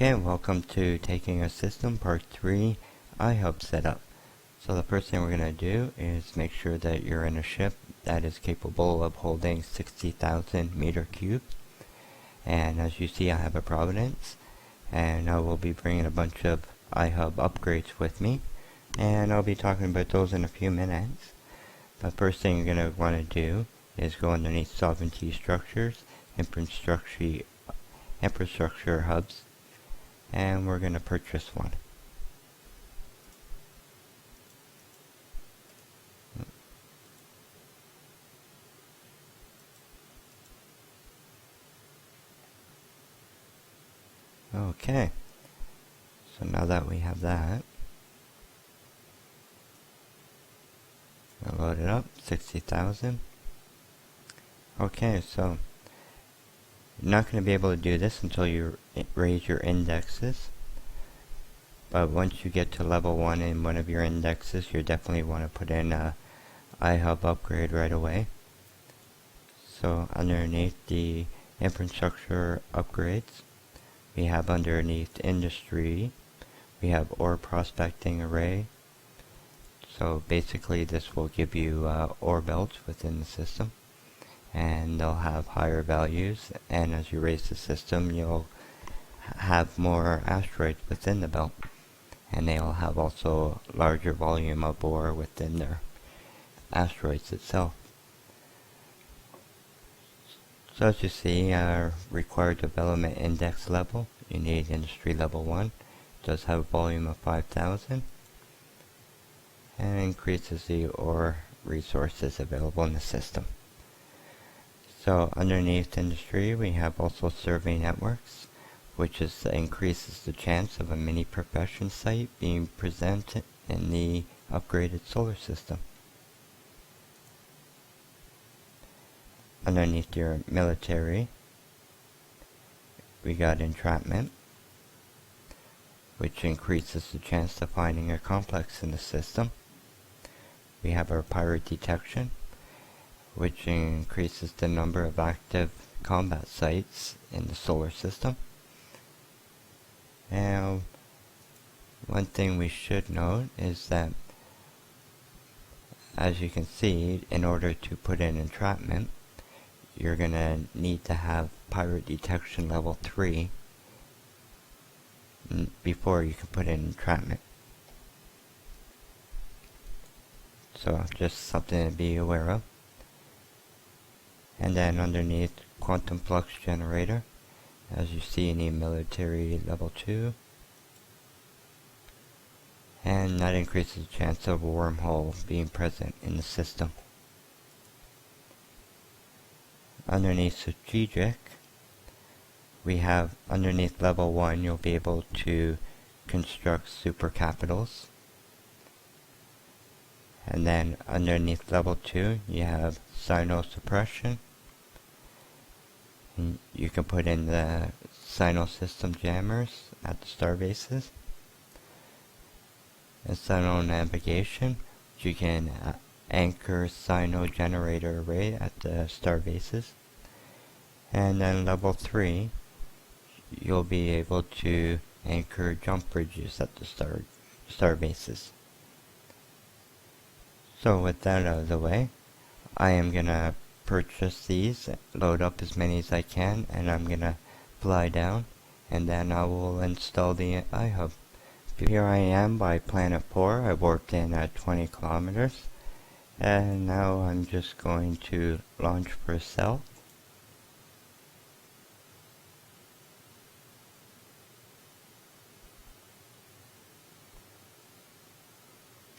Okay, welcome to Taking a System Part 3 iHub Setup. So the first thing we're going to do is make sure that you're in a ship that is capable of holding 60,000 meter cube. And as you see, I have a Providence, and I will be bringing a bunch of iHub upgrades with me, and I'll be talking about those in a few minutes. But first thing you're going to want to do is go underneath Sovereignty Structures, Infrastructure Hubs, and we're going to purchase one. Okay, so now that we have that, we'll load it up, 60,000. Okay, so you're not going to be able to do this until you raise your indexes, but once you get to level 1 in one of your indexes, you definitely want to put in a iHub upgrade right away. So underneath the infrastructure upgrades, we have underneath industry, we have ore prospecting array. So basically this will give you ore belts within the system, and they'll have higher values, and as you raise the system you'll have more asteroids within the belt, and they'll have also larger volume of ore within their asteroids itself. So as you see, our required development index level, you need industry level 1, it does have a volume of 5,000, and increases the ore resources available in the system. So underneath industry, we have also survey networks, which increases the chance of a mini profession site being presented in the upgraded solar system. Underneath your military, we got entrapment, which increases the chance of finding a complex in the system. We have our pirate detection, which increases the number of active combat sites in the solar system. And one thing we should note is that, as you can see, in order to put in entrapment, you're going to need to have pirate detection level 3 before you can put in entrapment. So just something to be aware of. And then underneath quantum flux generator, as you see, you need military level 2. And that increases the chance of a wormhole being present in the system. Underneath strategic, we have underneath level 1 you'll be able to construct super capitals. And then underneath level 2 you have sino suppression. And you can put in the sino system jammers at the star bases. And sino navigation, which you can anchor sino generator array at the star bases. And then level 3, you'll be able to anchor jump bridges at the star bases. So with that out of the way, I am gonna purchase these, load up as many as I can, and I'm gonna fly down, and then I will install the iHub. Here I am by planet 4. I warped in at 20 kilometers, and now I'm just going to launch for stealth.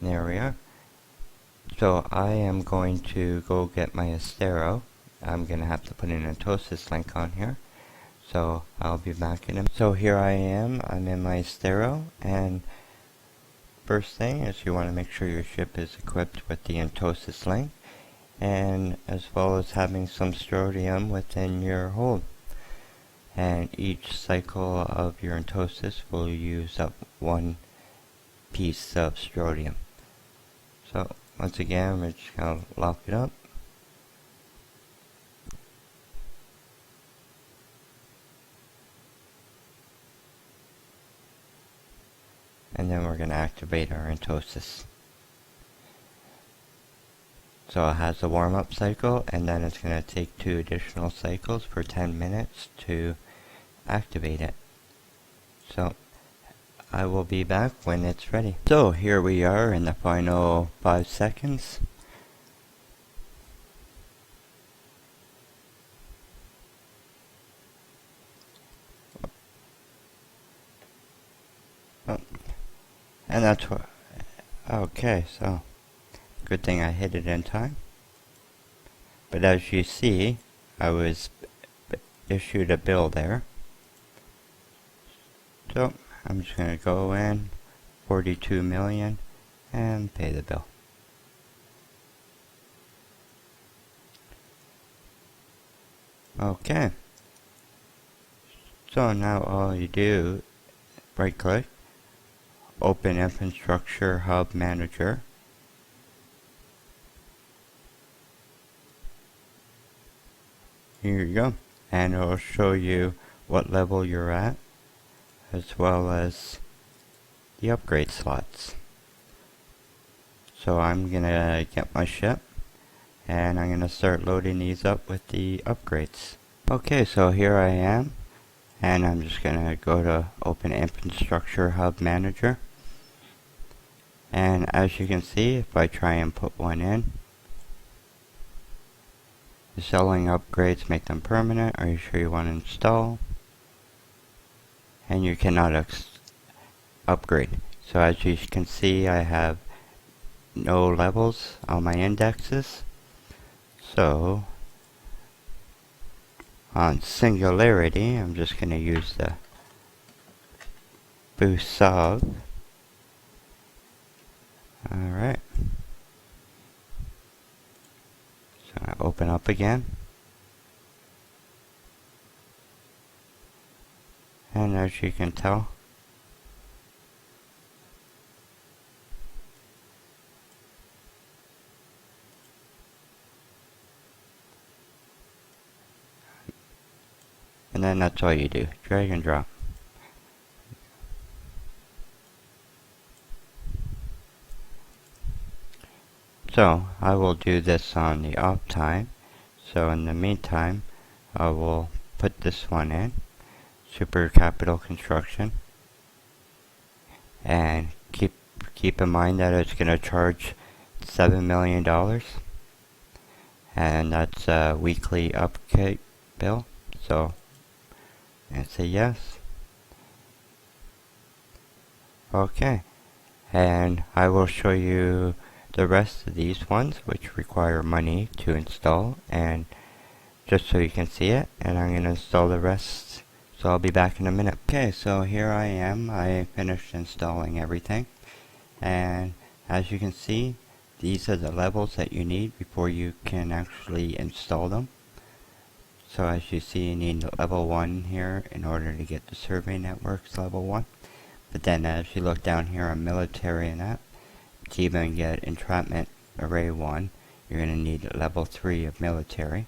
There we are. So I am going to go get my Astero. I'm going to have to put in a Tosis link on here. So I'll be back in a minute. So here I am. I'm in my Astero. And first thing is you want to make sure your ship is equipped with the Entosis link, and as well as having some strodium within your hold. And each cycle of your Entosis will use up one piece of strodium. So once again, we're just going to lock it up. and then we're going to activate our Entosis. So it has a warm-up cycle, and then it's going to take 2 additional cycles for 10 minutes to activate it. So I will be back when it's ready. So here we are in the final 5 seconds. Oh, and that's what, okay, so good thing I hit it in time. But as you see, I was issued a bill there. So I'm just going to go in, 42 million, and pay the bill. Okay. So now all you do, right click, open Infrastructure Hub Manager. Here you go. And it will show you what level you're at, as well as the upgrade slots. So I'm gonna get my ship, and I'm gonna start loading these up with the upgrades. Okay, so here I am, and I'm just gonna go to open Infrastructure Hub Manager. And as you can see, if I try and put one in, the selling upgrades make them permanent. Are you sure you want to install? And you cannot upgrade. So as you can see, I have no levels on my indexes. So on Singularity, I'm just going to use the boost sub. Alright. So I open up again. And as you can tell, and then that's all you do, drag and drop. So I will do this on the off time. So in the meantime, I will put this one in, Super Capital Construction, and keep in mind that it's going to charge $7 million, and that's a weekly upkeep bill. So, and say yes. Okay, and I will show you the rest of these ones which require money to install, and just so you can see it, and I'm going to install the rest, so I'll be back in a minute. Okay, so here I am. I finished installing everything, and as you can see, these are the levels that you need before you can actually install them. So as you see, you need level 1 here in order to get the survey networks level 1. But then as you look down here on military and that, to even get entrapment array 1, you're going to need level 3 of military.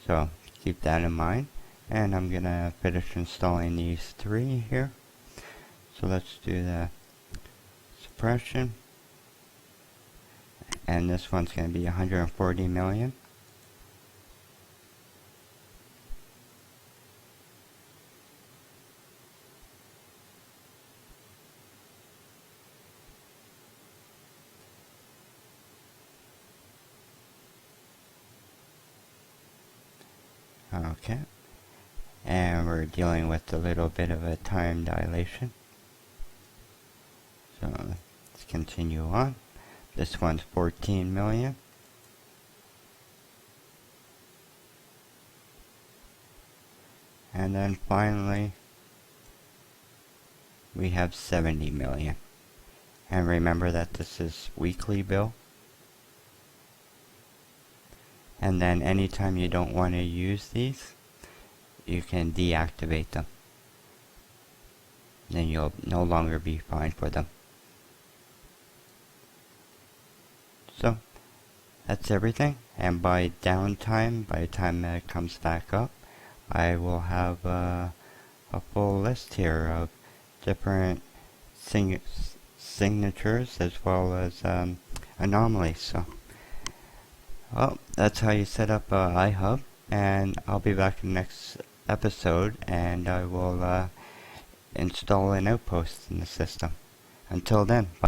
So keep that in mind. And I'm going to finish installing these 3 here. So let's do the suppression. And this one's going to be 140 million. Okay, and we're dealing with a little bit of a time dilation. So let's continue on. This one's 14 million. And then finally, we have 70 million. And remember that this is weekly bill. And then anytime you don't want to use these, you can deactivate them. Then you'll no longer be fined for them. So that's everything. And by downtime, by the time that it comes back up, I will have a full list here of different signatures as well as anomalies. So, well, that's how you set up iHub, and I'll be back in the next episode, and I will install an outpost in the system. Until then, bye.